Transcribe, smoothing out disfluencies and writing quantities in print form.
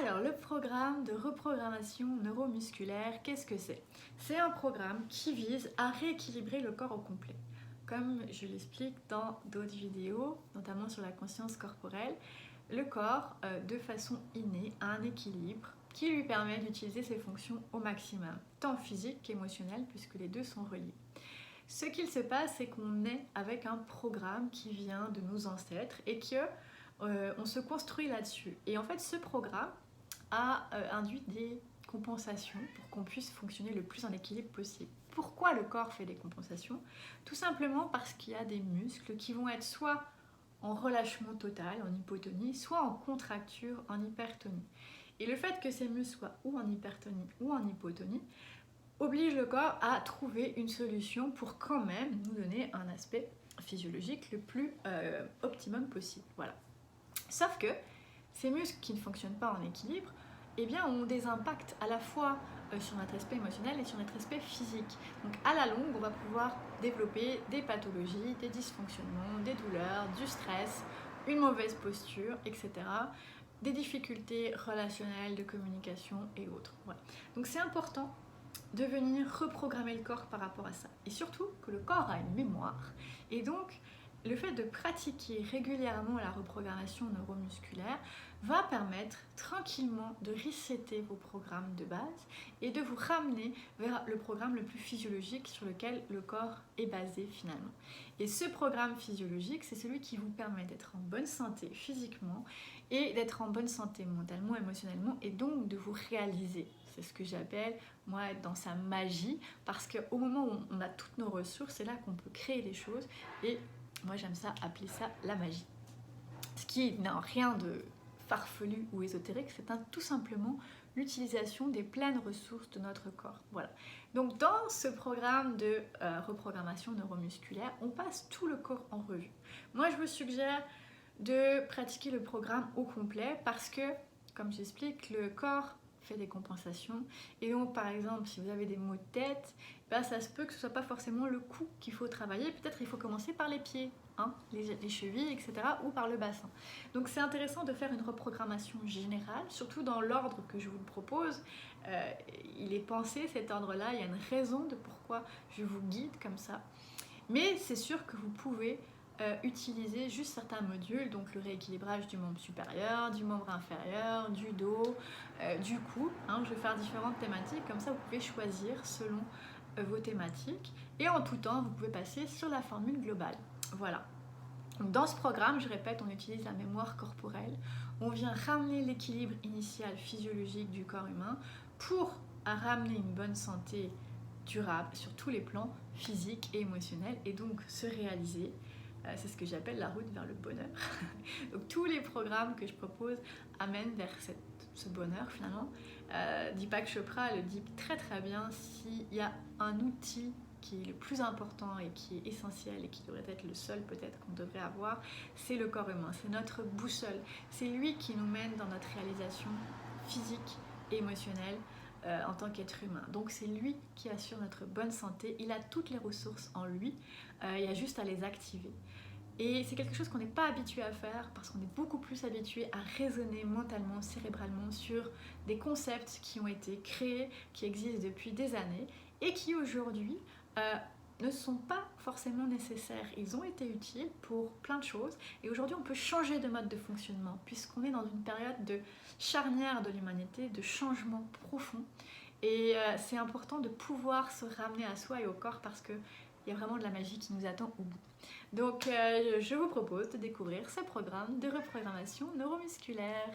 Alors, le programme de reprogrammation neuromusculaire, qu'est-ce que c'est? C'est un programme qui vise à rééquilibrer le corps au complet. Comme je l'explique dans d'autres vidéos, notamment sur la conscience corporelle, le corps, de façon innée, a un équilibre qui lui permet d'utiliser ses fonctions au maximum, tant physique qu'émotionnel, puisque les deux sont reliés. Ce qu'il se passe, c'est qu'on est avec un programme qui vient de nos ancêtres et on se construit là-dessus. Et en fait, ce programme a induit des compensations pour qu'on puisse fonctionner le plus en équilibre possible. Pourquoi le corps fait des compensations? Tout simplement parce qu'il y a des muscles qui vont être soit en relâchement total, en hypotonie, soit en contracture, en hypertonie. Et le fait que ces muscles soient ou en hypertonie ou en hypotonie oblige le corps à trouver une solution pour quand même nous donner un aspect physiologique le plus optimum possible. Voilà. Sauf que ces muscles qui ne fonctionnent pas en équilibre, eh bien, ont des impacts à la fois sur notre aspect émotionnel et sur notre aspect physique. Donc à la longue, on va pouvoir développer des pathologies, des dysfonctionnements, des douleurs, du stress, une mauvaise posture, etc. Des difficultés relationnelles, de communication et autres. Voilà. Donc c'est important de venir reprogrammer le corps par rapport à ça. Et surtout que le corps a une mémoire. Et donc, le fait de pratiquer régulièrement la reprogrammation neuromusculaire va permettre tranquillement de resetter vos programmes de base et de vous ramener vers le programme le plus physiologique sur lequel le corps est basé finalement. Et ce programme physiologique, c'est celui qui vous permet d'être en bonne santé physiquement et d'être en bonne santé mentalement, émotionnellement et donc de vous réaliser. C'est ce que j'appelle, moi, être dans sa magie, parce qu'au moment où on a toutes nos ressources, c'est là qu'on peut créer des choses et moi j'aime ça, appeler ça la magie. Ce qui n'a rien de farfelu ou ésotérique, c'est tout simplement l'utilisation des pleines ressources de notre corps. Voilà. Donc dans ce programme de reprogrammation neuromusculaire, on passe tout le corps en revue. Moi je vous suggère de pratiquer le programme au complet parce que, comme j'explique, le corps fait des compensations et donc par exemple si vous avez des maux de tête, ben, ça se peut que ce soit pas forcément le cou qu'il faut travailler, peut-être il faut commencer par les pieds, hein, les chevilles, etc. ou par le bassin. Donc c'est intéressant de faire une reprogrammation générale, surtout dans l'ordre que je vous propose. Il est pensé cet ordre-là, il y a une raison de pourquoi je vous guide comme ça, mais c'est sûr que vous pouvez utiliser juste certains modules, donc le rééquilibrage du membre supérieur, du membre inférieur, du dos, du cou. Hein, je vais faire différentes thématiques, comme ça vous pouvez choisir selon vos thématiques. Et en tout temps, vous pouvez passer sur la formule globale. Voilà. Donc dans ce programme, je répète, on utilise la mémoire corporelle. On vient ramener l'équilibre initial physiologique du corps humain pour ramener une bonne santé durable sur tous les plans physiques et émotionnels et donc se réaliser. C'est ce que j'appelle la route vers le bonheur. Donc tous les programmes que je propose amènent vers ce bonheur finalement. Deepak Chopra le dit très très bien, s'il y a un outil qui est le plus important et qui est essentiel et qui devrait être le seul peut-être qu'on devrait avoir, c'est le corps humain, c'est notre boussole. C'est lui qui nous mène dans notre réalisation physique et émotionnelle en tant qu'être humain. Donc c'est lui qui assure notre bonne santé, il a toutes les ressources en lui, il y a juste à les activer. Et c'est quelque chose qu'on n'est pas habitué à faire parce qu'on est beaucoup plus habitué à raisonner mentalement, cérébralement sur des concepts qui ont été créés, qui existent depuis des années et qui aujourd'hui ne sont pas forcément nécessaires. Ils ont été utiles pour plein de choses et aujourd'hui on peut changer de mode de fonctionnement puisqu'on est dans une période de charnière de l'humanité, de changement profond et c'est important de pouvoir se ramener à soi et au corps parce qu'il y a vraiment de la magie qui nous attend au bout. Donc je vous propose de découvrir ce programme de reprogrammation neuromusculaire.